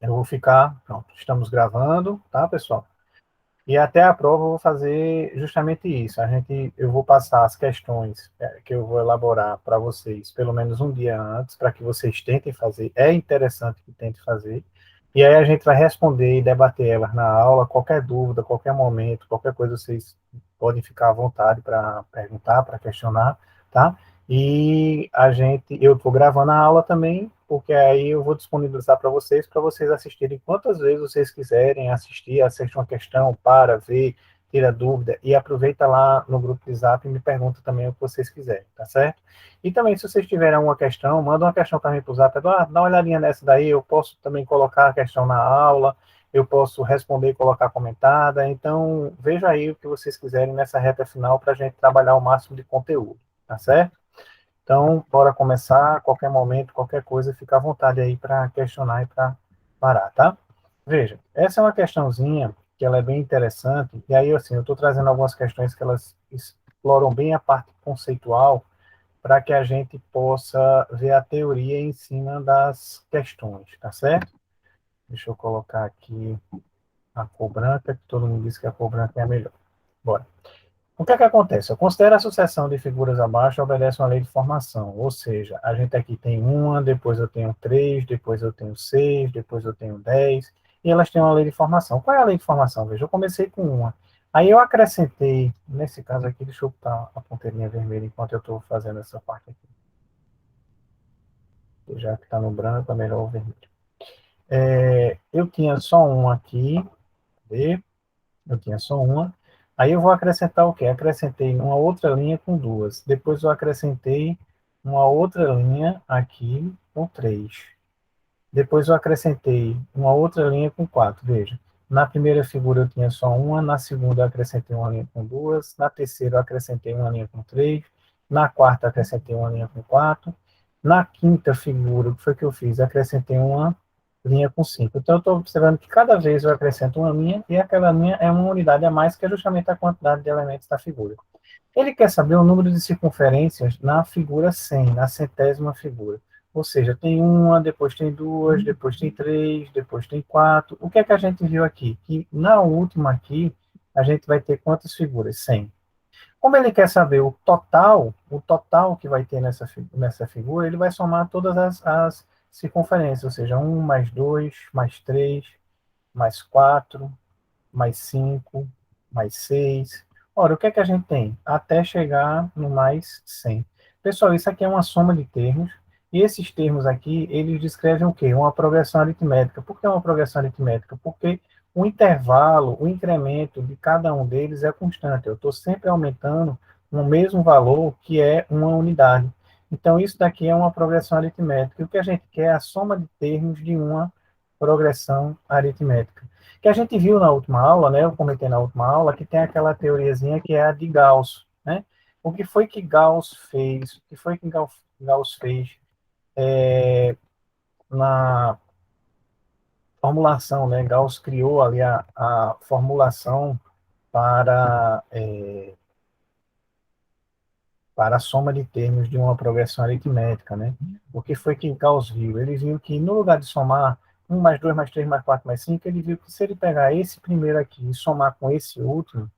Eu vou ficar, pronto, estamos gravando, tá, pessoal? E até a prova eu vou fazer justamente isso. Eu vou passar as questões que eu vou elaborar para vocês, pelo menos um dia antes, para que vocês tentem fazer. É interessante que tentem fazer. E aí a gente vai responder e debater elas na aula. Qualquer dúvida, qualquer momento, qualquer coisa, vocês podem ficar à vontade para perguntar, para questionar, tá? E eu estou gravando a aula também, porque aí eu vou disponibilizar para vocês assistirem quantas vezes vocês quiserem assistir, assiste uma questão, para, ver, tira dúvida, e aproveita lá no grupo de Zap e me pergunta também o que vocês quiserem, tá certo? E também, se vocês tiverem alguma questão, manda uma questão também para o Zap, Eduardo, dá uma olhadinha nessa daí, eu posso também colocar a questão na aula, eu posso responder e colocar comentada, então veja aí o que vocês quiserem nessa reta final para a gente trabalhar o máximo de conteúdo, tá certo? Então, bora começar, a qualquer momento, qualquer coisa, fica à vontade aí para questionar e para parar, tá? Veja, essa é uma questãozinha que ela é bem interessante, e aí, assim, eu estou trazendo algumas questões que elas exploram bem a parte conceitual para que a gente possa ver a teoria em cima das questões, tá certo? Deixa eu colocar aqui a cor branca, que todo mundo diz que a cor branca é a melhor. Bora. O que é que acontece? Eu considero a sucessão de figuras abaixo obedece uma lei de formação, ou seja, a gente aqui tem uma, depois eu tenho três, depois eu tenho seis, depois eu tenho 10, e elas têm uma lei de formação. Qual é a lei de formação? Veja, eu comecei com uma, aí eu acrescentei, nesse caso aqui, deixa eu botar a ponteirinha vermelha enquanto eu estou fazendo essa parte aqui, já que está no branco, é melhor o vermelho. Eu tinha só uma aqui, cadê? Eu tinha só uma. Aí eu vou acrescentar o quê? Acrescentei uma outra linha com duas. Depois eu acrescentei uma outra linha aqui com três. Depois eu acrescentei uma outra linha com quatro. Veja, na primeira figura eu tinha só uma, na segunda eu acrescentei uma linha com duas, na terceira eu acrescentei uma linha com três, na quarta eu acrescentei uma linha com quatro, na quinta figura, o que foi que eu fiz? Eu acrescentei uma linha com cinco. Então eu estou observando que cada vez eu acrescento uma linha e aquela linha é uma unidade a mais, que é justamente a quantidade de elementos da figura. Ele quer saber o número de circunferências na figura 100, na centésima figura. Ou seja, tem uma, depois tem duas, depois tem três, depois tem quatro. O que é que a gente viu aqui? Que na última aqui, a gente vai ter quantas figuras? 100. Como ele quer saber o total que vai ter nessa figura, ele vai somar todas as circunferências, ou seja, um mais 2 mais 3 mais 4 mais 5 mais 6. Ora, o que é que a gente tem? Até chegar no mais 100. Pessoal, isso aqui é uma soma de termos, e esses termos aqui, eles descrevem o quê? Uma progressão aritmética. Por que uma progressão aritmética? Porque o intervalo, o incremento de cada um deles é constante. Eu estou sempre aumentando o mesmo valor, que é uma unidade. Então, isso daqui é uma progressão aritmética. E o que a gente quer é a soma de termos de uma progressão aritmética. Que a gente viu na última aula, né? Eu comentei na última aula que tem aquela teoriazinha que é a de Gauss, né? O que foi que Gauss fez? O que foi que Gauss fez na formulação, né? Gauss criou ali a formulação para, para a soma de termos de uma progressão aritmética, né? O que foi que Gauss viu? Ele viu que no lugar de somar um mais 2 mais 3 mais 4 mais 5, ele viu que se ele pegar esse primeiro aqui e somar com esse último,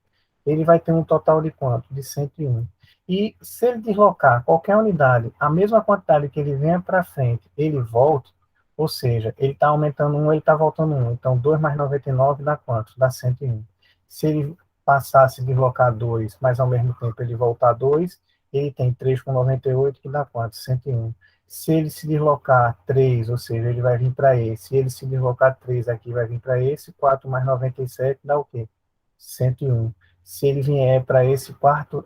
ele vai ter um total de quanto? De 101. E se ele deslocar qualquer unidade, a mesma quantidade que ele venha para frente, ele volta, ou seja, ele está aumentando um, ele está voltando um. Então, 2 mais 99 dá quanto? Dá 101. Se ele passasse a deslocar 2, mas ao mesmo tempo ele voltar 2, ele tem 3 com 98, que dá quanto? 101. Se ele se deslocar 3, ou seja, ele vai vir para esse. Se ele se deslocar 3 aqui, vai vir para esse. 4 mais 97 dá o quê? 101. Se ele vier para esse quarto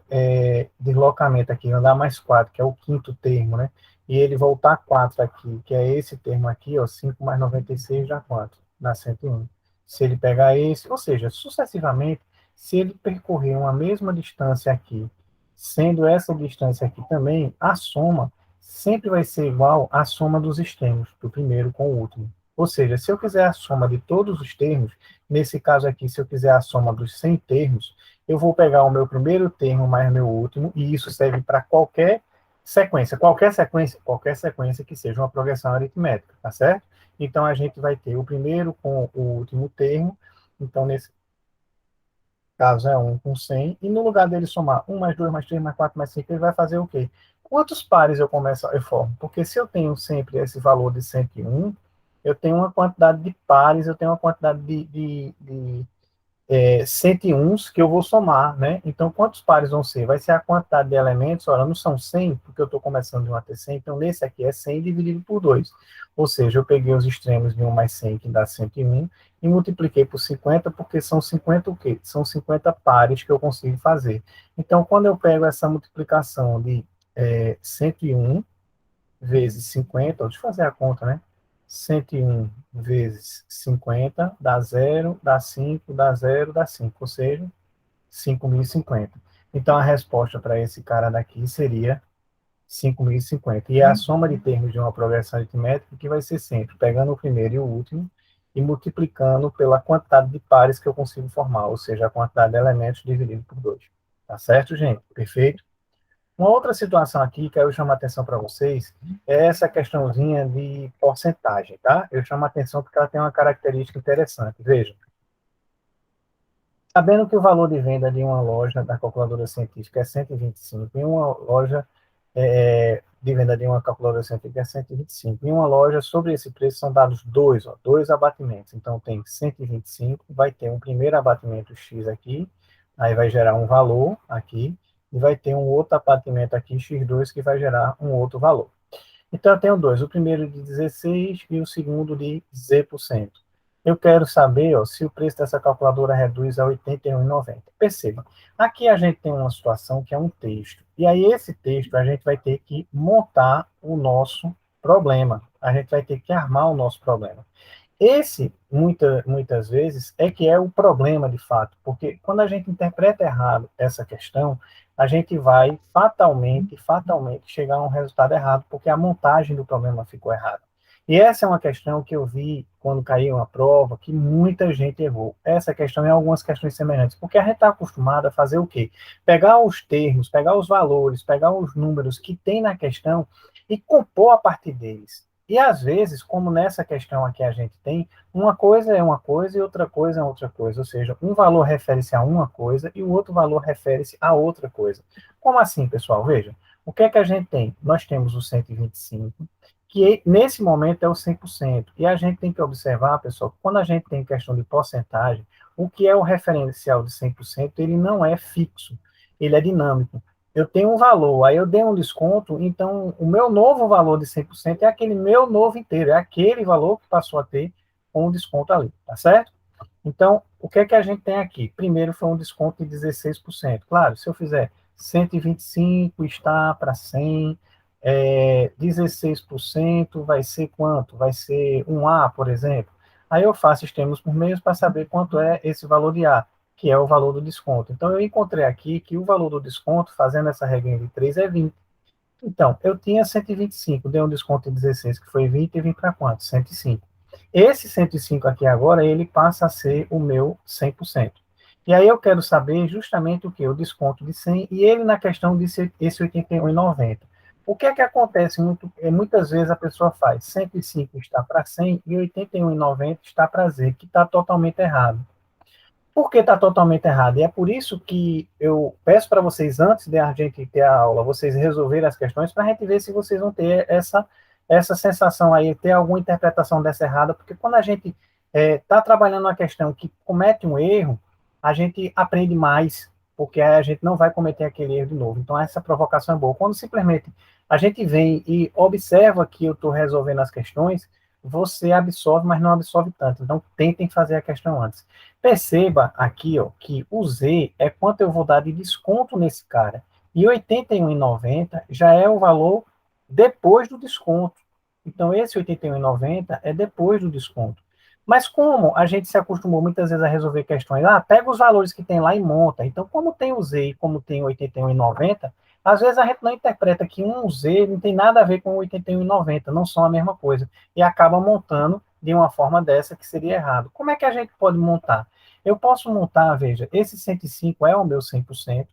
deslocamento aqui, andar mais 4, que é o quinto termo, né? E ele voltar 4 aqui, que é esse termo aqui, ó, 5 mais 96 dá quanto? Dá 101. Se ele pegar esse, ou seja, sucessivamente, se ele percorrer uma mesma distância aqui, sendo essa distância aqui também, a soma sempre vai ser igual à soma dos extremos, do primeiro com o último. Ou seja, se eu quiser a soma de todos os termos, nesse caso aqui, se eu quiser a soma dos 100 termos, eu vou pegar o meu primeiro termo mais meu último, e isso serve para qualquer sequência que seja uma progressão aritmética, tá certo? Então, a gente vai ter o primeiro com o último termo. Então, nesse caso, é 1 com 100. E no lugar dele somar 1 mais 2 mais 3 mais 4 mais 5, ele vai fazer o quê? Quantos pares eu formo? Porque se eu tenho sempre esse valor de 101, eu tenho uma quantidade de pares, eu tenho uma quantidade de 101 que eu vou somar, né? Então, quantos pares vão ser? Vai ser a quantidade de elementos, ora, não são 100, porque eu estou começando de 1 até 100, então nesse aqui é 100 dividido por 2. Ou seja, eu peguei os extremos de 1 mais 100, que dá 101, e multipliquei por 50, porque são 50 o quê? São 50 pares que eu consigo fazer. Então, quando eu pego essa multiplicação de 101 vezes 50, deixa eu fazer a conta, né? 101 vezes 50 dá 0, dá 5, dá 0, dá 5, ou seja, 5.050. Então, a resposta para esse cara daqui seria 5.050. E é a soma de termos de uma progressão aritmética que vai ser sempre pegando o primeiro e o último e multiplicando pela quantidade de pares que eu consigo formar, ou seja, a quantidade de elementos dividido por 2. Tá certo, gente? Perfeito? Uma outra situação aqui que eu chamo a atenção para vocês é essa questãozinha de porcentagem, tá? Eu chamo a atenção porque ela tem uma característica interessante. Veja, sabendo que o valor de venda de uma loja da calculadora científica é 125, em uma loja de venda de uma calculadora científica é 125, em uma loja sobre esse preço são dados dois abatimentos. Então tem 125, vai ter um primeiro abatimento X aqui, aí vai gerar um valor aqui, e vai ter um outro abatimento aqui, X2, que vai gerar um outro valor. Então, eu tenho dois, o primeiro de 16 e o segundo de Z%. Eu quero saber se o preço dessa calculadora reduz a R$ 81,90. Perceba, aqui a gente tem uma situação que é um texto. E aí, esse texto, a gente vai ter que montar o nosso problema. A gente vai ter que armar o nosso problema. Esse, muitas vezes, é que é o problema de fato, porque quando a gente interpreta errado essa questão, a gente vai fatalmente chegar a um resultado errado, porque a montagem do problema ficou errada. E essa é uma questão que eu vi quando caiu uma prova, que muita gente errou. Essa questão e algumas questões semelhantes, porque a gente está acostumado a fazer o quê? Pegar os termos, pegar os valores, pegar os números que tem na questão e compor a partir deles. E às vezes, como nessa questão aqui a gente tem, uma coisa é uma coisa e outra coisa é outra coisa. Ou seja, um valor refere-se a uma coisa e o outro valor refere-se a outra coisa. Como assim, pessoal? Veja, o que é que a gente tem? Nós temos o 125, que nesse momento é o 100%. E a gente tem que observar, pessoal, quando a gente tem questão de porcentagem, o que é o referencial de 100%, ele não é fixo, ele é dinâmico. Eu tenho um valor, aí eu dei um desconto, então o meu novo valor de 100% é aquele meu novo inteiro, é aquele valor que passou a ter com o desconto ali, tá certo? Então, o que é que a gente tem aqui? Primeiro foi um desconto de 16%. Claro, se eu fizer 125 está para 100, 16% vai ser quanto? Vai ser um A, por exemplo. Aí eu faço extremos por meios para saber quanto é esse valor de A, que é o valor do desconto. Então, eu encontrei aqui que o valor do desconto, fazendo essa regra de 3, é 20. Então, eu tinha 125, dei um desconto de 16, que foi 20, e vim para quanto? 105. Esse 105 aqui agora, ele passa a ser o meu 100%. E aí eu quero saber justamente o que? O desconto de 100, e ele na questão desse esse 81,90. O que é que acontece? Muitas vezes a pessoa faz 105 está para 100 e 81,90 está para Z, que está totalmente errado. Por que está totalmente errado? E é por isso que eu peço para vocês, antes de a gente ter a aula, vocês resolverem as questões, para a gente ver se vocês vão ter essa sensação aí, ter alguma interpretação dessa errada, porque quando a gente está trabalhando uma questão que comete um erro, a gente aprende mais, porque aí a gente não vai cometer aquele erro de novo. Então, essa provocação é boa. Quando simplesmente a gente vem e observa que eu estou resolvendo as questões, você absorve, mas não absorve tanto. Então, tentem fazer a questão antes. Perceba aqui, ó, que o Z é quanto eu vou dar de desconto nesse cara. E 81,90 já é o valor depois do desconto. Então, esse 81,90 é depois do desconto. Mas como a gente se acostumou muitas vezes a resolver questões, pega os valores que tem lá e monta. Então, como tem o Z e como tem o 81,90, às vezes a gente não interpreta que um Z não tem nada a ver com o 81,90, não são a mesma coisa. E acaba montando de uma forma dessa que seria errado. Como é que a gente pode montar? Eu posso montar, veja, esse 105 é o meu 100%.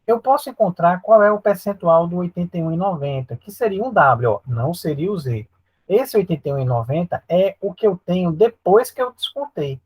Eu posso encontrar qual é o percentual do 81,90, que seria um W, ó, não seria o Z. Esse 81,90 é o que eu tenho depois que eu descontei.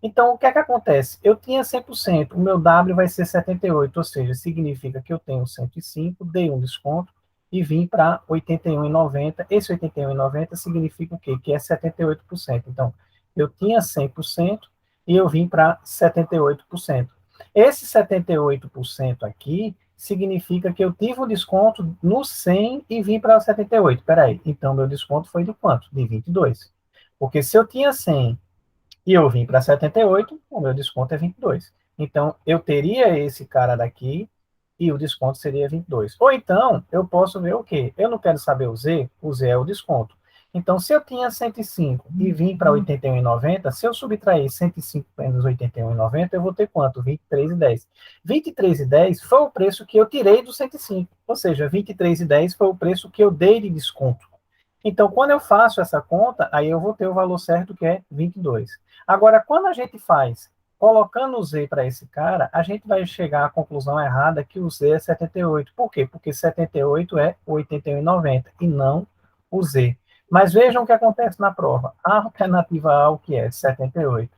Então, o que é que acontece? Eu tinha 100%, o meu W vai ser 78, ou seja, significa que eu tenho 105, dei um desconto e vim para 81,90. Esse 81,90 significa o quê? Que é 78%. Então, eu tinha 100% e eu vim para 78%. Esse 78% aqui significa que eu tive um desconto no 100 e vim para 78. Peraí, então meu desconto foi de quanto? De 22. Porque se eu tinha 100 e eu vim para 78, o meu desconto é 22. Então, eu teria esse cara daqui e o desconto seria 22. Ou então, eu posso ver o quê? Eu não quero saber o Z é o desconto. Então, se eu tinha 105 e vim para 81,90, se eu subtrair 105 menos 81,90, eu vou ter quanto? 23,10. 23,10 foi o preço que eu tirei do 105. Ou seja, 23,10 foi o preço que eu dei de desconto. Então, quando eu faço essa conta, aí eu vou ter o valor certo, que é 22. Agora, quando a gente faz colocando o Z para esse cara, a gente vai chegar à conclusão errada que o Z é 78. Por quê? Porque 78 é 81,90 e não o Z. Mas vejam o que acontece na prova. A alternativa A, o que é? 78.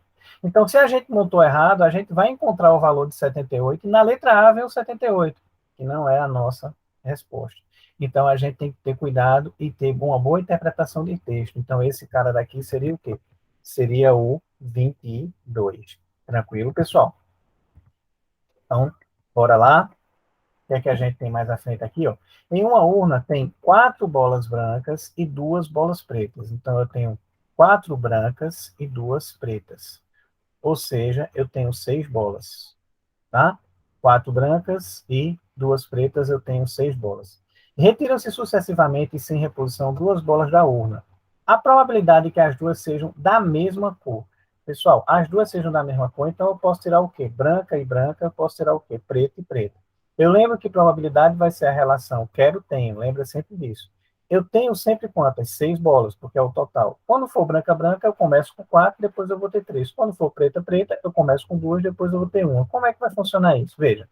Então, se a gente montou errado, a gente vai encontrar o valor de 78 e na letra A vem o 78, que não é a nossa resposta. Então, a gente tem que ter cuidado e ter uma boa interpretação de texto. Então, esse cara daqui seria o quê? Seria o 22. Tranquilo, pessoal? Então, bora lá. O que é que a gente tem mais à frente aqui? Ó? Em uma urna tem 4 bolas brancas e 2 bolas pretas. Então, eu tenho 4 brancas e 2 pretas. Ou seja, eu tenho 6 bolas. Tá? 4 brancas e 2 pretas, eu tenho 6 bolas. Retiram-se sucessivamente e sem reposição 2 bolas da urna. A probabilidade de que as duas sejam da mesma cor. Pessoal, as duas sejam da mesma cor, então eu posso tirar o quê? Branca e branca, eu posso tirar o quê? Preto e preto. Eu lembro que probabilidade vai ser a relação quero, tenho, lembra sempre disso. Eu tenho sempre quantas? 6 bolas, porque é o total. Quando for branca, branca, eu começo com 4, depois eu vou ter 3. Quando for preta, preta, eu começo com 2, depois eu vou ter 1. Como é que vai funcionar isso? Veja,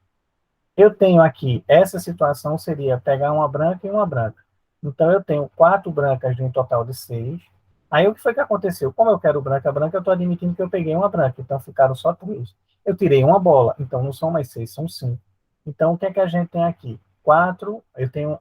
eu tenho aqui, essa situação seria pegar uma branca e uma branca. Então, eu tenho 4 brancas de um total de 6. Aí, o que foi que aconteceu? Como eu quero branca, branca, eu estou admitindo que eu peguei uma branca. Então, ficaram só 3. Eu tirei uma bola. Então, não são mais 6, são 5. Então, o que é que a gente tem aqui? 4, eu tenho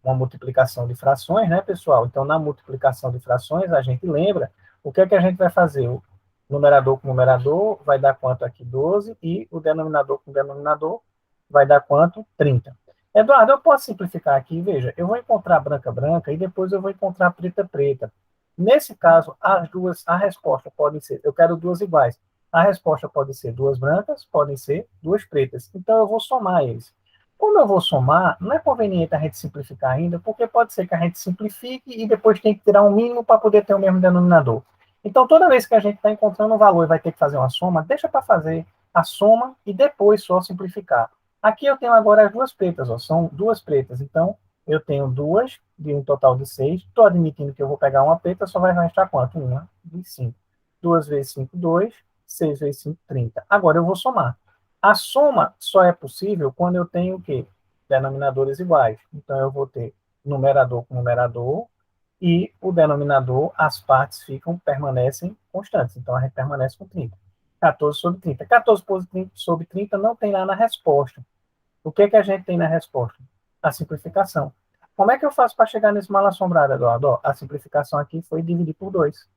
uma multiplicação de frações, né, pessoal? Então, na multiplicação de frações, a gente lembra o que é que a gente vai fazer? O numerador com numerador vai dar quanto aqui? 12, e o denominador com denominador vai dar quanto? 30. Eduardo, eu posso simplificar aqui, veja, eu vou encontrar branca, branca, e depois eu vou encontrar preta, preta. Nesse caso, as duas, a resposta pode ser, eu quero duas iguais. A resposta pode ser duas brancas, podem ser duas pretas. Então, eu vou somar eles. Como eu vou somar, não é conveniente a gente simplificar ainda, porque pode ser que a gente simplifique e depois tem que tirar um mínimo para poder ter o mesmo denominador. Então, toda vez que a gente está encontrando um valor e vai ter que fazer uma soma, deixa para fazer a soma e depois só simplificar. Aqui eu tenho agora as duas pretas, ó, são duas pretas. Então, eu tenho duas, de um total de 6. Estou admitindo que eu vou pegar uma preta, só vai restar quanto? Uma de 5. 2 vezes 5, 2. 6 vezes 5, 30. Agora eu vou somar. A soma só é possível quando eu tenho o quê? Denominadores iguais. Então, eu vou ter numerador com numerador, e o denominador, as partes permanecem constantes. Então, a gente permanece com 30. 14 sobre 30. 14 sobre 30 não tem lá na resposta. O que, que a gente tem na resposta? A simplificação. Como é que eu faço para chegar nesse mal assombrado, Eduardo? Ó, a simplificação aqui foi dividir por 2.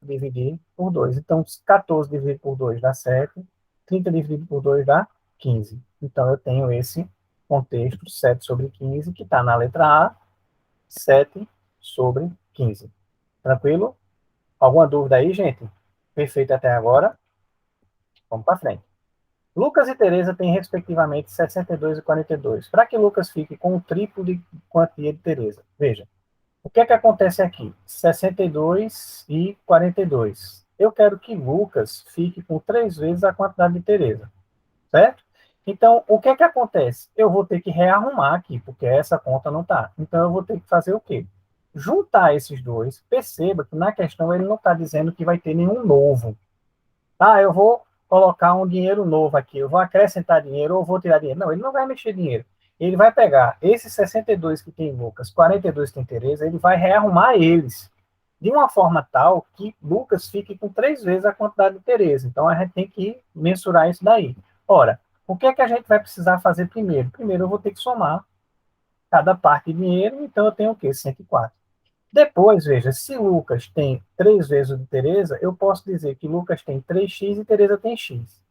Dividir por 2. Então, 14 dividido por 2 dá 7. 30 dividido por 2 dá 15. Então, eu tenho esse contexto, 7 sobre 15, que está na letra A, 7 sobre 15. Tranquilo? Alguma dúvida aí, gente? Perfeito até agora? Vamos para frente. Lucas e Teresa têm, respectivamente, 62 e 42. Para que Lucas fique com o triplo de quantia de Teresa? Veja, o que é que acontece aqui? 62 e 42. Eu quero que Lucas fique com 3 vezes a quantidade de Teresa, certo? Então, o que é que acontece? Eu vou ter que rearrumar aqui, porque essa conta não está. Então, eu vou ter que fazer o quê? Juntar esses dois. Perceba que na questão ele não está dizendo que vai ter nenhum novo. Ah, eu vou colocar um dinheiro novo aqui, eu vou acrescentar dinheiro ou vou tirar dinheiro. Não, ele não vai mexer dinheiro. Ele vai pegar esses 62 que tem Lucas, 42 que tem Tereza, ele vai rearrumar eles de uma forma tal que Lucas fique com 3 vezes a quantidade de Tereza. Então, a gente tem que mensurar isso daí. Ora, o que é que a gente vai precisar fazer primeiro? Primeiro, eu vou ter que somar cada parte de dinheiro, então eu tenho o quê? 104. Depois, veja, se Lucas tem 3 vezes o de Tereza, eu posso dizer que Lucas tem 3x e Tereza tem x.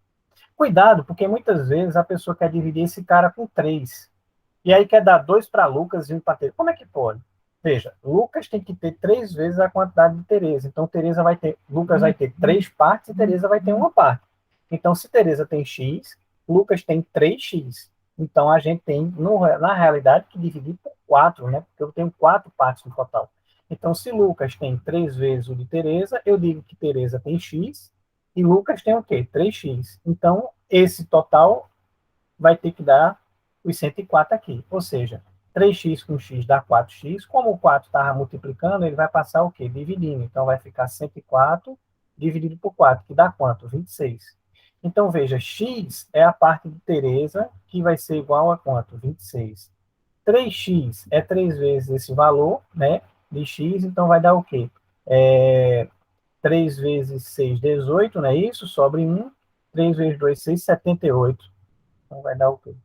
Cuidado, porque muitas vezes a pessoa quer dividir esse cara com 3. E aí quer dar 2 para Lucas e 1 para Tereza. Como é que pode? Veja, Lucas tem que ter 3 vezes a quantidade de Tereza. Então, Lucas vai ter 3 partes e Tereza vai ter uma parte. Então, se Tereza tem x, Lucas tem 3x. Então, a gente tem, na realidade, que dividir por 4, né? Porque eu tenho 4 partes no total. Então, se Lucas tem 3 vezes o de Tereza, eu digo que Tereza tem x e Lucas tem o quê? 3x. Então, esse total vai ter que dar os 104 aqui. Ou seja, 3x com x dá 4x. Como o 4 estava multiplicando, ele vai passar o quê? Dividindo. Então, vai ficar 104 dividido por 4, que dá quanto? 26. Então, veja, x é a parte de Tereza, que vai ser igual a quanto? 26. 3x é 3 vezes esse valor, né, de x, então vai dar o quê? 3 vezes 6, 18, não é isso? Sobre 1. 3 vezes 2, 6, 78. Então vai dar o quê?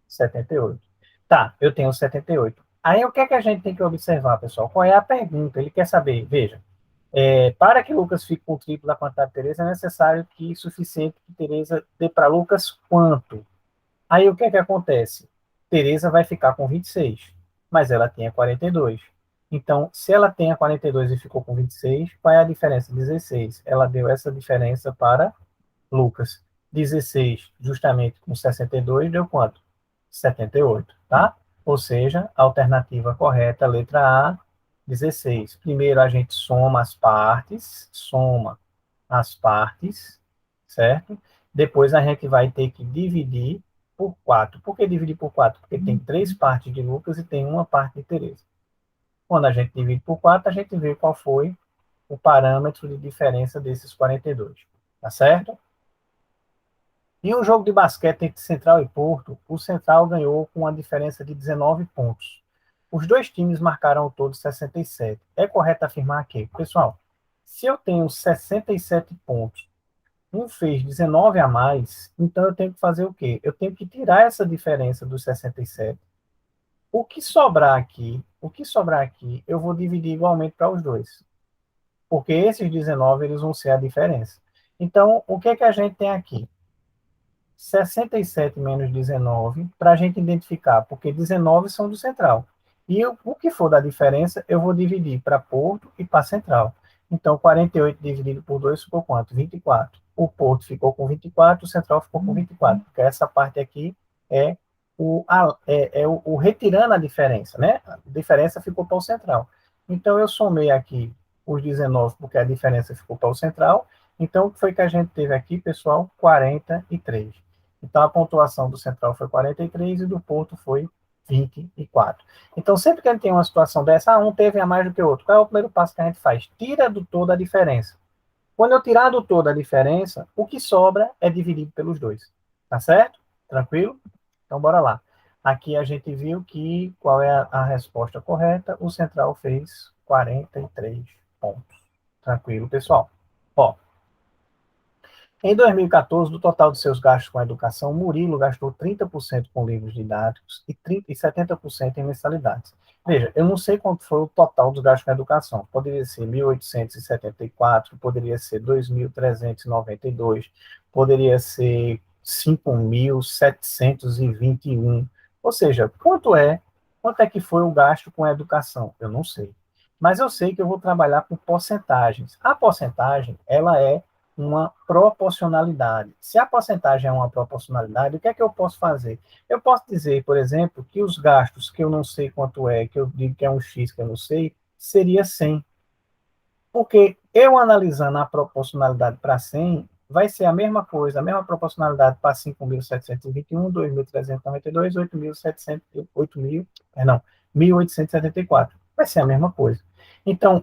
78. Tá, eu tenho 78. Aí o que é que a gente tem que observar, pessoal? Qual é a pergunta? Ele quer saber, veja, para que Lucas fique com o triplo da quantidade de Tereza, é necessário que suficiente que Tereza dê para Lucas quanto? Aí o que é que acontece? Tereza vai ficar com 26, mas ela tinha 42. Então, se ela tinha 42 e ficou com 26, qual é a diferença? 16. Ela deu essa diferença para Lucas. 16, justamente com 62, deu quanto? 78, tá? Ou seja, a alternativa correta, letra A, 16. Primeiro a gente soma as partes, certo? Depois a gente vai ter que dividir por 4. Por que dividir por 4? Porque tem 3 partes de Lucas e tem uma parte de Tereza. Quando a gente divide por 4, a gente vê qual foi o parâmetro de diferença desses 42. Tá certo? Em um jogo de basquete entre Central e Porto, o Central ganhou com uma diferença de 19 pontos. Os dois times marcaram ao todo 67. É correto afirmar que, pessoal, se eu tenho 67 pontos, um fez 19 a mais, então eu tenho que fazer o quê? Eu tenho que tirar essa diferença dos 67. O que sobrar aqui, eu vou dividir igualmente para os dois. Porque esses 19, eles vão ser a diferença. Então, o que é que a gente tem aqui? 67 menos 19, para a gente identificar, porque 19 são do central. E o que for da diferença, eu vou dividir para Porto e para Central. Então, 48 dividido por 2 ficou quanto? 24. O Porto ficou com 24, o Central ficou com 24, porque essa parte aqui é o retirando a diferença, né? A diferença ficou para o Central. Então, eu somei aqui os 19, porque a diferença ficou para o Central. Então, o que foi que a gente teve aqui, pessoal? 43. Então, a pontuação do Central foi 43 e do Porto foi 24. Então, sempre que a gente tem uma situação dessa, um teve a mais do que o outro. Qual é o primeiro passo que a gente faz? Tira do todo a diferença. Quando eu tirar do todo a diferença, o que sobra é dividido pelos dois. Tá certo? Tranquilo? Então, bora lá. Aqui a gente viu que qual é a resposta correta. O Central fez 43 pontos. Tranquilo, pessoal? Ó, em 2014, do total de seus gastos com a educação, Murilo gastou 30% com livros didáticos e 70% em mensalidades. Veja, eu não sei quanto foi o total dos gastos com a educação. Poderia ser 1.874, poderia ser 2.392, poderia ser 5.721. Ou seja, quanto é que foi o gasto com a educação? Eu não sei. Mas eu sei que eu vou trabalhar com porcentagens. A porcentagem, ela é uma proporcionalidade. Se a porcentagem é uma proporcionalidade, o que é que eu posso fazer? Eu posso dizer, por exemplo, que os gastos que eu não sei quanto é, que eu digo que é um X que eu não sei, seria 100. Porque eu analisando a proporcionalidade para 100, vai ser a mesma coisa, a mesma proporcionalidade para 5.721, 2.392, 8.700, 8.000, não, 1.874. Vai ser a mesma coisa. Então,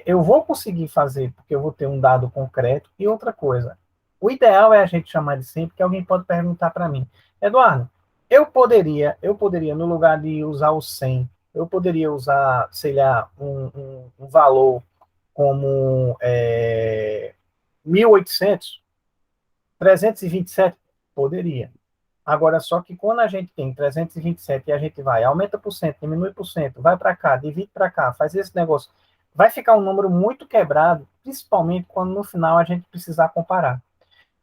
eu vou conseguir fazer, porque eu vou ter um dado concreto. E outra coisa, o ideal é a gente chamar de 100, porque alguém pode perguntar para mim, Eduardo, Eu poderia, no lugar de usar o 100, eu poderia usar, sei lá, um valor como 1.800, 327, poderia. Agora, só que quando a gente tem 327 e a gente vai, aumenta por cento, diminui por cento, vai para cá, divide para cá, faz esse negócio, vai ficar um número muito quebrado, principalmente quando no final a gente precisar comparar.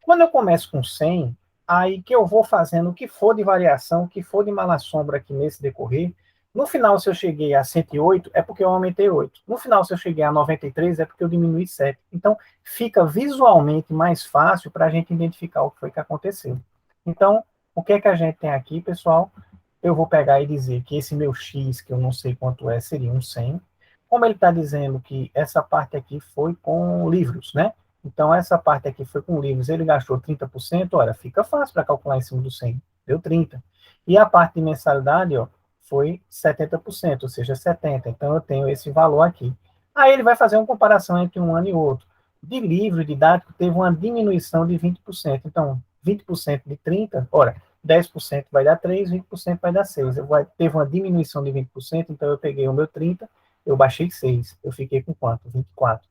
Quando eu começo com 100, aí que eu vou fazendo o que for de variação, o que for de mala sombra aqui nesse decorrer. No final, se eu cheguei a 108, é porque eu aumentei 8. No final, se eu cheguei a 93, é porque eu diminui 7. Então, fica visualmente mais fácil para a gente identificar o que foi que aconteceu. Então, o que é que a gente tem aqui, pessoal? Eu vou pegar e dizer que esse meu X, que eu não sei quanto é, seria um 100. Como ele está dizendo que essa parte aqui foi com livros, né? Então, essa parte aqui foi com livros, ele gastou 30%, olha, fica fácil para calcular em cima do 100, deu 30. E a parte de mensalidade, ó, foi 70%, ou seja, 70. Então, eu tenho esse valor aqui. Aí ele vai fazer uma comparação entre um ano e outro. De livro didático, teve uma diminuição de 20%. Então, 20% de 30, ora, 10% vai dar 3, 20% vai dar 6. Teve uma diminuição de 20%, então eu peguei o meu 30, eu baixei 6. Eu fiquei com quanto? 24.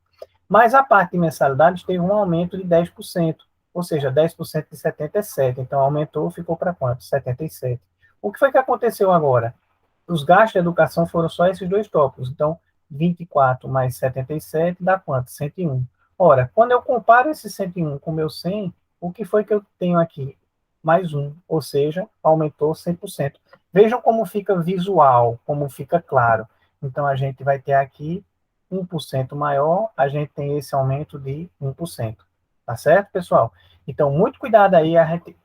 Mas a parte de mensalidades teve um aumento de 10%, ou seja, 10% de 77. Então aumentou, ficou para quanto? 77. O que foi que aconteceu agora? Os gastos de educação foram só esses dois tópicos. Então, 24 mais 77 dá quanto? 101. Ora, quando eu comparo esse 101 com o meu 100, o que foi que eu tenho aqui? Mais um, ou seja, aumentou 100%. Vejam como fica visual, como fica claro. Então, a gente vai ter aqui 1% maior, a gente tem esse aumento de 1%. Tá certo, pessoal? Então, muito cuidado aí,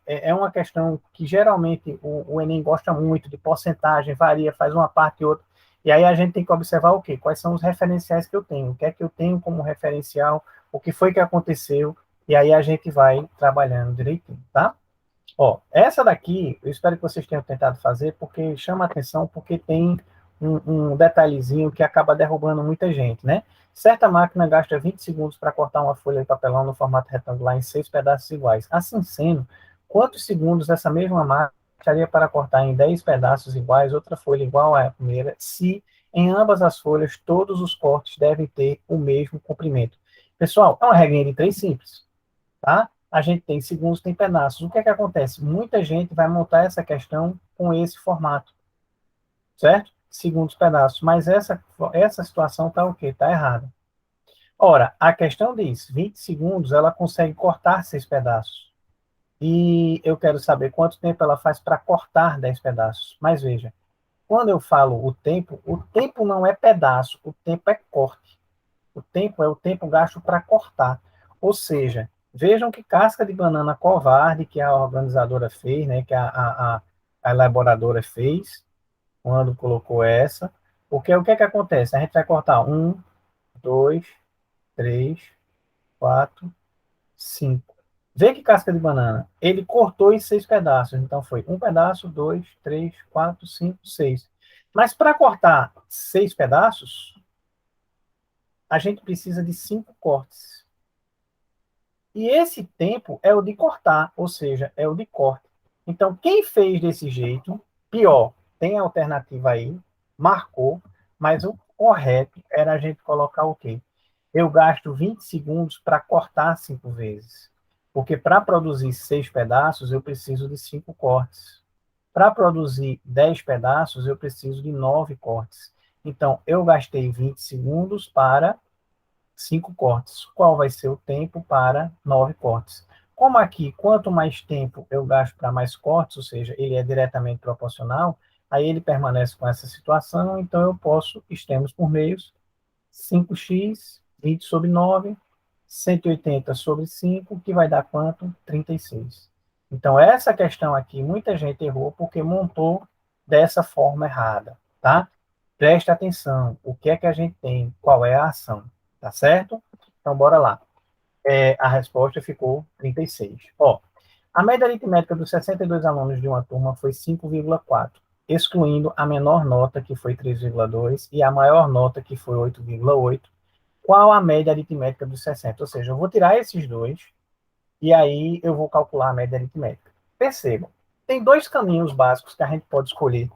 é uma questão que geralmente o Enem gosta muito de porcentagem, varia, faz uma parte e outra, e aí a gente tem que observar o quê? Quais são os referenciais que eu tenho, o que é que eu tenho como referencial, o que foi que aconteceu, e aí a gente vai trabalhando direitinho, tá? Ó, essa daqui, eu espero que vocês tenham tentado fazer, porque chama atenção, porque tem um detalhezinho que acaba derrubando muita gente, né? Certa máquina gasta 20 segundos para cortar uma folha de papelão no formato retangular em 6 pedaços iguais. Assim sendo, quantos segundos essa mesma máquina gastaria para cortar em 10 pedaços iguais outra folha igual à primeira, se em ambas as folhas todos os cortes devem ter o mesmo comprimento? Pessoal, é uma regrinha de 3 simples, tá? A gente tem segundos, tem pedaços. O que é que acontece? Muita gente vai montar essa questão com esse formato, certo? Segundos, pedaços. Mas essa situação está o quê? Está errada. Ora, a questão diz, 20 segundos, ela consegue cortar 6 pedaços. E eu quero saber quanto tempo ela faz para cortar 10 pedaços. Mas veja, quando eu falo o tempo não é pedaço, o tempo é corte. O tempo é o tempo gasto para cortar. Ou seja, vejam que casca de banana covarde que a organizadora fez, né, que a elaboradora fez, quando colocou essa. Porque o que é que acontece? A gente vai cortar 2, 3, 4, 5. Vê que casca de banana. Ele cortou em 6 pedaços. Então foi um pedaço, 2, 3, 4, 5, 6. Mas para cortar 6 pedaços, a gente precisa de 5 cortes. E esse tempo é o de cortar, ou seja, é o de corte. Então, quem fez desse jeito, pior, tem alternativa aí, marcou, mas o correto era a gente colocar o quê? Eu gasto 20 segundos para cortar 5 vezes. Porque para produzir 6 pedaços, eu preciso de 5 cortes. Para produzir 10 pedaços, eu preciso de 9 cortes. Então, eu gastei 20 segundos para 5 cortes. Qual vai ser o tempo para 9 cortes? Como aqui, quanto mais tempo eu gasto para mais cortes, ou seja, ele é diretamente proporcional, aí ele permanece com essa situação, então eu posso, extremos por meios, 5x, 20 sobre 9, 180 sobre 5, que vai dar quanto? 36. Então, essa questão aqui, muita gente errou porque montou dessa forma errada, tá? Preste atenção, o que é que a gente tem, qual é a ação, tá certo? Então, bora lá. A resposta ficou 36. Ó, a média aritmética dos 62 alunos de uma turma foi 5,4, excluindo a menor nota, que foi 3,2, e a maior nota, que foi 8,8. Qual a média aritmética dos 60? Ou seja, eu vou tirar esses dois, e aí eu vou calcular a média aritmética. Percebam, tem dois caminhos básicos que a gente pode escolher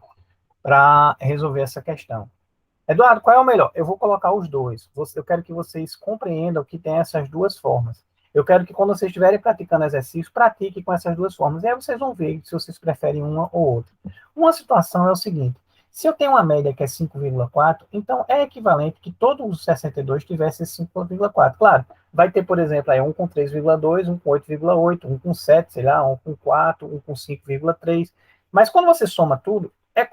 para resolver essa questão. Eduardo, qual é o melhor? Eu vou colocar os dois. Eu quero que vocês compreendam que tem essas duas formas. Eu quero que quando vocês estiverem praticando exercício, pratique com essas duas formas. E aí vocês vão ver se vocês preferem uma ou outra. Uma situação é o seguinte: se eu tenho uma média que é 5,4, então é equivalente que todos os 62 tivessem 5,4. Claro, vai ter, por exemplo, aí um com 3,2, um com 8,8, um com 7, sei lá, um com 4, um com 5,3. Mas quando você soma tudo, é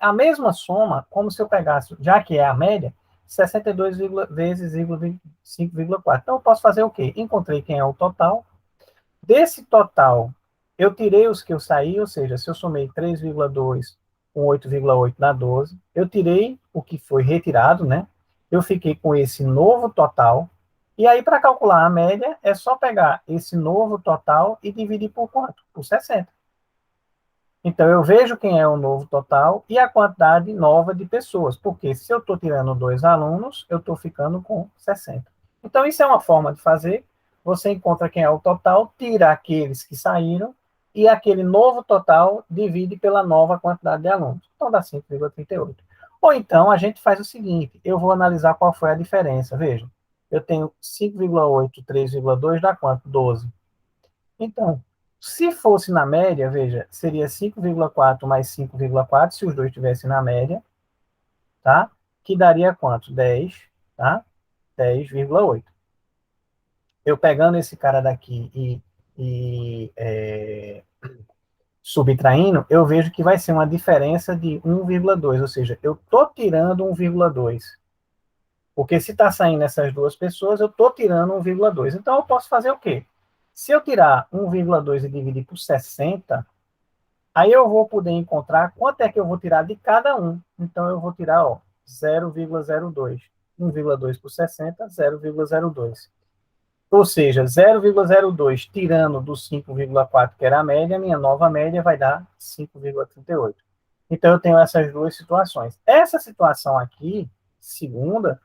a mesma soma, como se eu pegasse, já que é a média, 62 vezes 5,4. Então, eu posso fazer o quê? Encontrei quem é o total. Desse total, eu tirei os que eu saí, ou seja, se eu somei 3,2 com 8,8 dá 12, eu tirei o que foi retirado, né? Eu fiquei com esse novo total. E aí, para calcular a média, é só pegar esse novo total e dividir por quanto? Por 60. Então, eu vejo quem é o novo total e a quantidade nova de pessoas, porque se eu estou tirando 2 alunos, eu estou ficando com 60. Então, isso é uma forma de fazer. Você encontra quem é o total, tira aqueles que saíram e aquele novo total divide pela nova quantidade de alunos. Então, dá 5,38. Ou então, a gente faz o seguinte, eu vou analisar qual foi a diferença. Veja, eu tenho 5,8, 3,2 dá quanto? 12. Então, se fosse na média, veja, seria 5,4 mais 5,4, se os dois estivessem na média, tá? Que daria quanto? 10, tá? 10,8. Eu pegando esse cara daqui e subtraindo, eu vejo que vai ser uma diferença de 1,2, ou seja, eu estou tirando 1,2. Porque se está saindo essas duas pessoas, eu estou tirando 1,2. Então, eu posso fazer o quê? Se eu tirar 1,2 e dividir por 60, aí eu vou poder encontrar quanto é que eu vou tirar de cada um. Então, eu vou tirar, ó, 0,02. 1,2 por 60, 0,02. Ou seja, 0,02 tirando do 5,4, que era a média, minha nova média vai dar 5,38. Então, eu tenho essas duas situações. Essa situação aqui, segunda,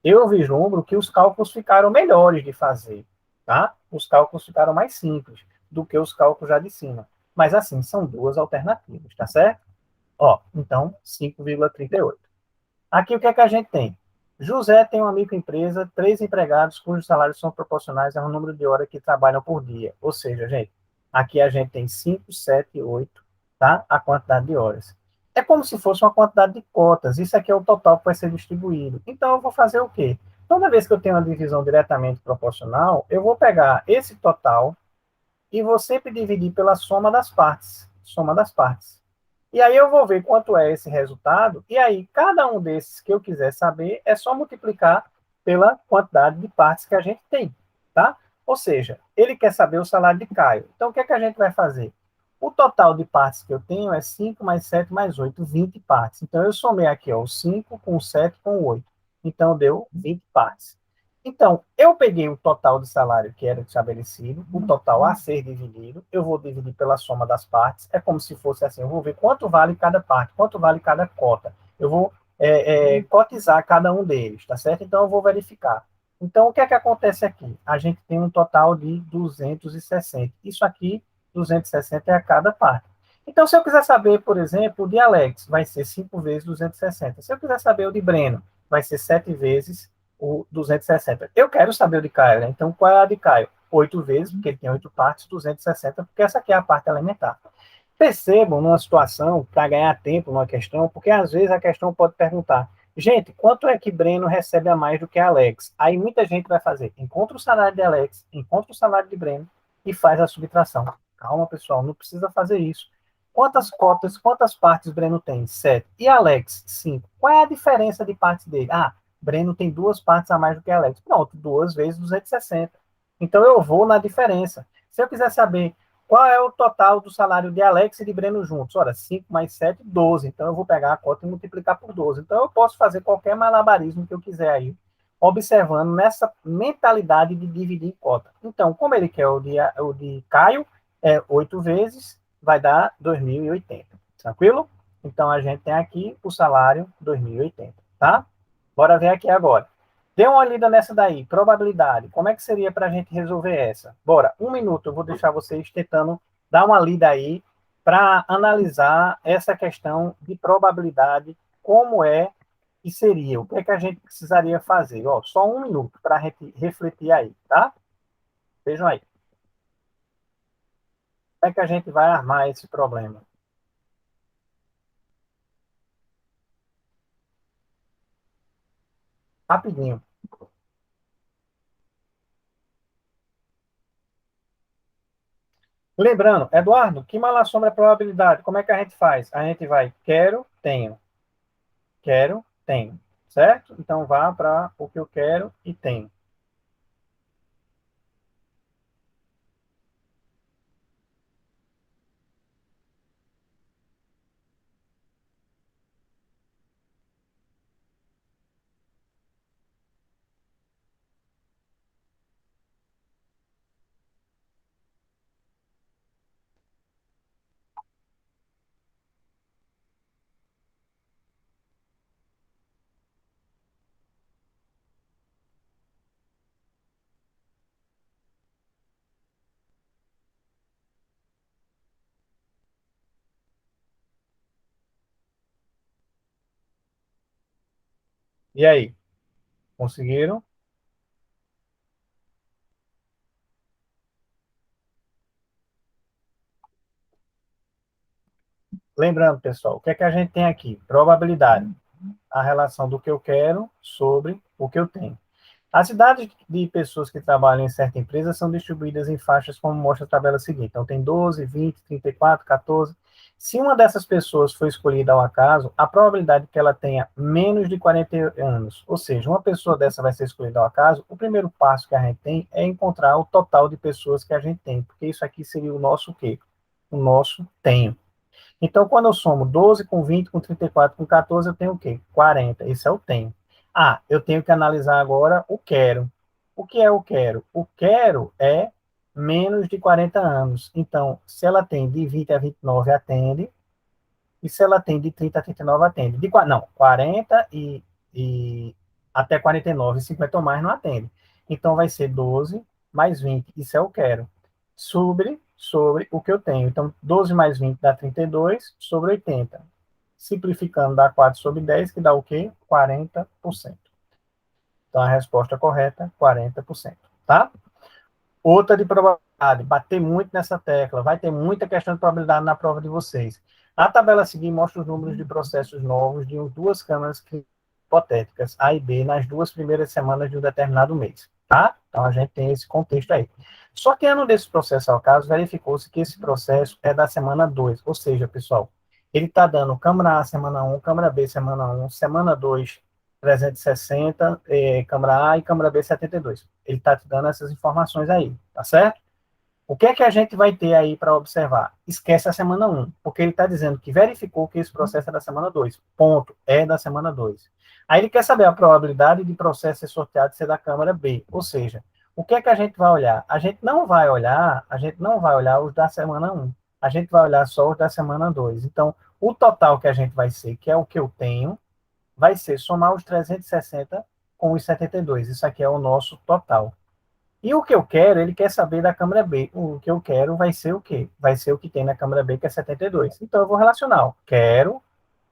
eu vislumbro que os cálculos ficaram melhores de fazer, tá? Os cálculos ficaram mais simples do que os cálculos já de cima. Mas, assim, são duas alternativas, tá certo? Ó, então, 5,38. Aqui, o que é que a gente tem? José tem uma microempresa, 3 empregados, cujos salários são proporcionais ao número de horas que trabalham por dia. Ou seja, gente, aqui a gente tem 5, 7, 8, tá? A quantidade de horas. É como se fosse uma quantidade de cotas. Isso aqui é o total que vai ser distribuído. Então, eu vou fazer o quê? Toda vez que eu tenho uma divisão diretamente proporcional, eu vou pegar esse total e vou sempre dividir pela soma das partes. Soma das partes. E aí eu vou ver quanto é esse resultado, e aí cada um desses que eu quiser saber é só multiplicar pela quantidade de partes que a gente tem, tá? Ou seja, ele quer saber o salário de Caio. Então, o que é que a gente vai fazer? O total de partes que eu tenho é 5 mais 7 mais 8, 20 partes. Então, eu somei aqui, ó, o 5 com o 7 com o 8. Então, deu 20 partes. Então, eu peguei o total de salário que era estabelecido, o total a ser dividido, eu vou dividir pela soma das partes, é como se fosse assim, eu vou ver quanto vale cada parte, quanto vale cada cota. Eu vou cotizar cada um deles, tá certo? Então, eu vou verificar. Então, o que é que acontece aqui? A gente tem um total de 260. Isso aqui, 260 é a cada parte. Então, se eu quiser saber, por exemplo, o de Alex, vai ser 5 vezes 260. Se eu quiser saber o de Breno, vai ser 7 vezes o 260. Eu quero saber o de Caio, né? Então, qual é a de Caio? 8 vezes, porque ele tem 8 partes, 260, porque essa aqui é a parte elementar. Percebam numa situação, para ganhar tempo numa questão, porque às vezes a questão pode perguntar, gente, quanto é que Breno recebe a mais do que Alex? Aí muita gente vai fazer, encontra o salário de Alex, encontra o salário de Breno e faz a subtração. Calma, pessoal, não precisa fazer isso. Quantas cotas, quantas partes Breno tem? 7. E Alex? 5. Qual é a diferença de partes dele? Ah, Breno tem 2 partes a mais do que Alex. Pronto, 2 vezes 260. Então eu vou na diferença. Se eu quiser saber qual é o total do salário de Alex e de Breno juntos, ora, 5 mais 7, 12. Então eu vou pegar a cota e multiplicar por 12. Então eu posso fazer qualquer malabarismo que eu quiser aí, observando nessa mentalidade de dividir em cota. Então, como ele quer o de Caio, 8 vezes, vai dar 2.080. Tranquilo? Então a gente tem aqui o salário 2.080, tá? Bora ver aqui agora. Dê uma lida nessa daí, probabilidade. Como é que seria para a gente resolver essa? Bora, 1 minuto, eu vou deixar vocês tentando dar uma lida aí para analisar essa questão de probabilidade, como é que seria, o que é que a gente precisaria fazer. Ó, só um minuto para a gente refletir aí, tá? Vejam aí. Como é que a gente vai armar esse problema? Rapidinho. Lembrando, Eduardo, que mal assombra a probabilidade? Como é que a gente faz? A gente vai quero, tenho, certo? Então vá para o que eu quero e tenho. E aí, conseguiram? Lembrando, pessoal, o que é que a gente tem aqui? Probabilidade, a relação do que eu quero sobre o que eu tenho. As idades de pessoas que trabalham em certa empresa são distribuídas em faixas, como mostra a tabela seguinte. Então, tem 12, 20, 34, 14. Se uma dessas pessoas for escolhida ao acaso, a probabilidade que ela tenha menos de 40 anos, ou seja, uma pessoa dessa vai ser escolhida ao acaso, o primeiro passo que a gente tem é encontrar o total de pessoas que a gente tem, porque isso aqui seria o nosso quê? O nosso tenho. Então, quando eu somo 12 com 20, com 34, com 14, eu tenho o quê? 40. Isso é o tenho. Ah, eu tenho que analisar agora o quero. O que é o quero? O quero é menos de 40 anos. Então, se ela tem de 20 a 29, atende. E se ela tem de 30 a 39, atende. Não, 40 e até 49, 50 ou mais não atende. Então, vai ser 12 mais 20. Isso é o quero. Sobre o que eu tenho. Então, 12 mais 20 dá 32 sobre 80. Simplificando, dá 4 sobre 10, que dá o quê? 40%. Então, a resposta correta, 40%. Tá? Outra de probabilidade, bater muito nessa tecla, vai ter muita questão de probabilidade na prova de vocês. A tabela a seguir mostra os números de processos novos de duas câmaras hipotéticas, A e B, nas duas primeiras semanas de um determinado mês, tá? Então, a gente tem esse contexto aí. Sorteando desse processo ao caso, verificou-se que esse processo é da semana 2, ou seja, pessoal, ele está dando Câmara A semana 1, Câmara B semana 1, semana 2 360, Câmara A e Câmara B 72. Ele está te dando essas informações aí, tá certo? O que é que a gente vai ter aí para observar? Esquece a semana 1, porque ele está dizendo que verificou que esse processo é da semana 2. Ponto. É da semana 2. Aí ele quer saber a probabilidade de processo ser sorteado ser da Câmara B. Ou seja, o que é que a gente vai olhar? A gente não vai olhar os da semana 1. A gente vai olhar só os da semana 2. Então, o total que a gente vai ser, que é o que eu tenho, vai ser somar os 360 com os 72. Isso aqui é o nosso total. E o que eu quero, ele quer saber da câmara B. O que eu quero vai ser o quê? Vai ser o que tem na câmara B, que é 72. Então, eu vou relacionar. Quero,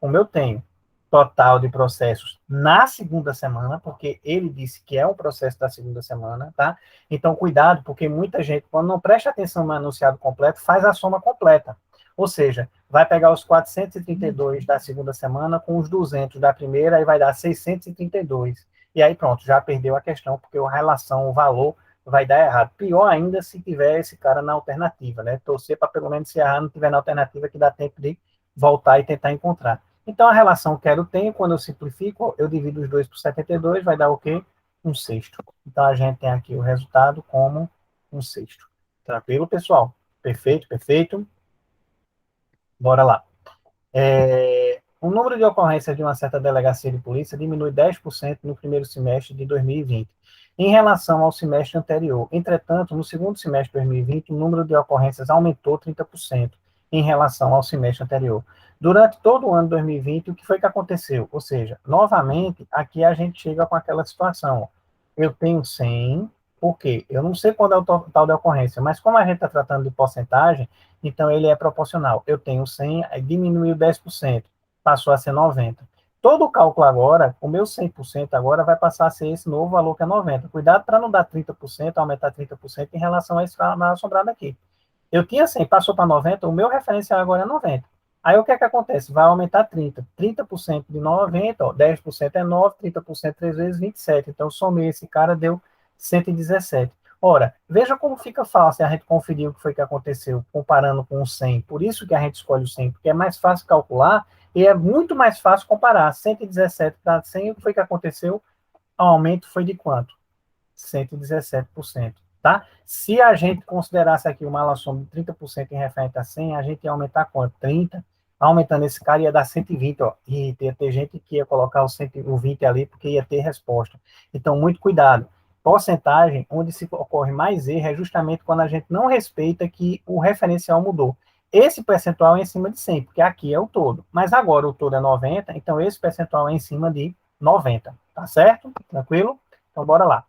como eu tenho. Total de processos na segunda semana, porque ele disse que é um processo da segunda semana, tá? Então, cuidado, porque muita gente, quando não presta atenção no enunciado completo, faz a soma completa. Ou seja, vai pegar os 432 da segunda semana com os 200 da primeira, e vai dar 632. E aí, pronto, já perdeu a questão, porque a relação, o valor vai dar errado. Pior ainda se tiver esse cara na alternativa, né? Torcer para pelo menos se errar, não tiver na alternativa, que dá tempo de voltar e tentar encontrar. Então, a relação quero-tenho, quando eu simplifico, eu divido os dois por 72, vai dar o quê? Um sexto. Então, a gente tem aqui o resultado como um sexto. Tranquilo, pessoal? Perfeito, perfeito. Bora lá. O número de ocorrências de uma certa delegacia de polícia diminui 10% no primeiro semestre de 2020, em relação ao semestre anterior. Entretanto, no segundo semestre de 2020, o número de ocorrências aumentou 30% em relação ao semestre anterior. Durante todo o ano de 2020, o que foi que aconteceu? Ou seja, novamente, aqui a gente chega com aquela situação. Eu tenho 100, Por quê? Eu não sei quando é o total de ocorrência, mas como a gente está tratando de porcentagem, então ele é proporcional. Eu tenho 100, aí diminuiu 10%, passou a ser 90. Todo o cálculo agora, o meu 100% agora vai passar a ser esse novo valor que é 90. Cuidado para não dar 30%, aumentar 30% em relação a esse mal assombrado aqui. Eu tinha 100, passou para 90, o meu referencial agora é 90. Aí o que é que acontece? Vai aumentar 30. 30% de 90, ó, 10% é 9, 30% 3 vezes 27. Então, somei esse cara, deu 117. Ora, veja como fica fácil a gente conferir o que foi que aconteceu, comparando com o 100. Por isso que a gente escolhe o 100, porque é mais fácil calcular e é muito mais fácil comparar 117 para 100. O que foi que aconteceu? O aumento foi de quanto? 117%, tá? Se a gente considerasse aqui uma alação de 30% em referente a 100, a gente ia aumentar quanto? 30. Aumentando esse cara ia dar 120, ó. E ia ter gente que ia colocar o 120 ali porque ia ter resposta. Então, muito cuidado. Porcentagem, onde se ocorre mais erro, é justamente quando a gente não respeita que o referencial mudou. Esse percentual é em cima de 100, porque aqui é o todo. Mas agora o todo é 90, então esse percentual é em cima de 90. Tá certo? Tranquilo? Então, bora lá.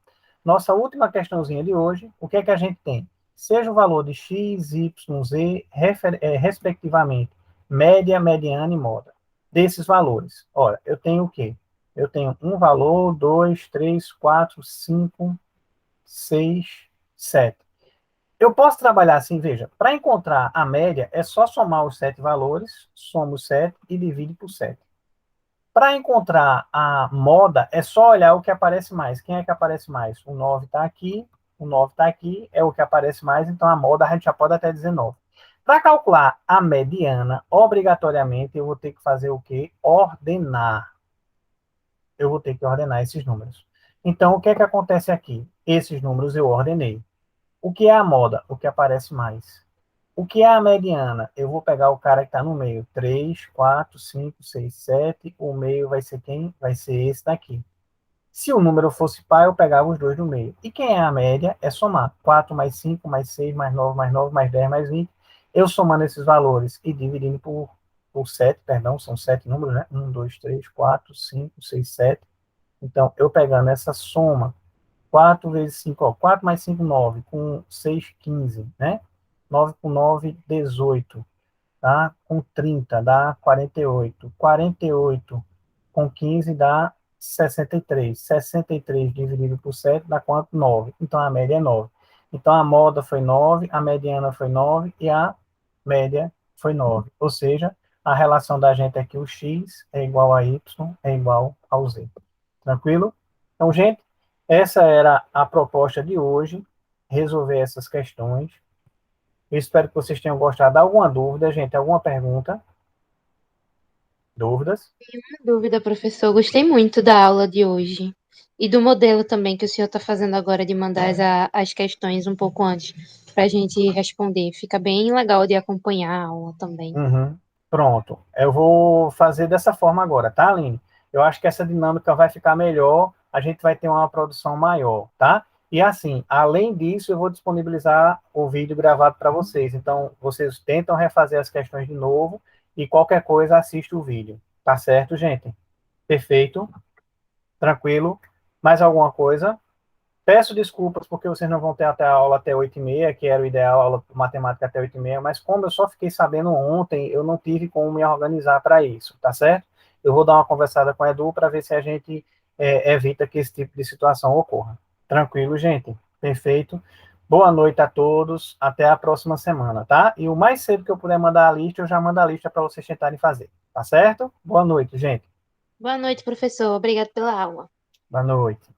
Nossa última questãozinha de hoje, o que é que a gente tem? Seja o valor de x, y, z, respectivamente, média, mediana e moda. Desses valores, olha, eu tenho o quê? Eu tenho um valor, dois, três, quatro, cinco, seis, sete. Eu posso trabalhar assim, veja, para encontrar a média, é só somar os 7 valores, soma os 7 e divide por 7. Para encontrar a moda, é só olhar o que aparece mais. Quem é que aparece mais? O 9 está aqui, o 9 está aqui, é o que aparece mais, então a moda a gente já pode até dizer 9. Para calcular a mediana, obrigatoriamente eu vou ter que fazer o quê? Ordenar. Eu vou ter que ordenar esses números. Então, o que é que acontece aqui? Esses números eu ordenei. O que é a moda? O que aparece mais. O que é a mediana? Eu vou pegar o cara que está no meio. 3, 4, 5, 6, 7. O meio vai ser quem? Vai ser esse daqui. Se o número fosse par, eu pegava os dois do meio. E quem é a média? É somar. 4 mais 5, mais 6, mais 9, mais 9, mais 10, mais 20. Eu somando esses valores e dividindo por 7, perdão, são 7 números, né? 1, 2, 3, 4, 5, 6, 7. Então, eu pegando essa soma, 4 vezes 5, ó, 4 mais 5, 9, com 6, 15, né? 9 com 9, 18, tá? Com 30 dá 48. 48 com 15 dá 63. 63 dividido por 7 dá quanto? 9. Então a média é 9. Então a moda foi 9, a mediana foi 9 e a média foi 9. Ou seja, a relação da gente é que o x é igual a y é igual ao z. Tranquilo? Então, gente, essa era a proposta de hoje, resolver essas questões. Eu espero que vocês tenham gostado. Alguma dúvida, gente? Alguma pergunta? Dúvidas? Dúvida, professor. Gostei muito da aula de hoje. E do modelo também que o senhor está fazendo agora de mandar as questões um pouco antes para a gente responder. Fica bem legal de acompanhar a aula também. Uhum. Pronto. Eu vou fazer dessa forma agora, tá, Aline? Eu acho que essa dinâmica vai ficar melhor, a gente vai ter uma produção maior, tá? E assim, além disso, eu vou disponibilizar o vídeo gravado para vocês. Então, vocês tentam refazer as questões de novo e qualquer coisa assiste o vídeo. Tá certo, gente? Perfeito? Tranquilo? Mais alguma coisa? Peço desculpas porque vocês não vão ter até a aula até 8h30, que era o ideal, a aula de matemática até 8h30, mas como eu só fiquei sabendo ontem, eu não tive como me organizar para isso, tá certo? Eu vou dar uma conversada com o Edu para ver se a gente evita que esse tipo de situação ocorra. Tranquilo, gente? Perfeito. Boa noite a todos, até a próxima semana, tá? E o mais cedo que eu puder mandar a lista, eu já mando a lista para vocês tentarem fazer, tá certo? Boa noite, gente. Boa noite, professor. Obrigada pela aula. Boa noite.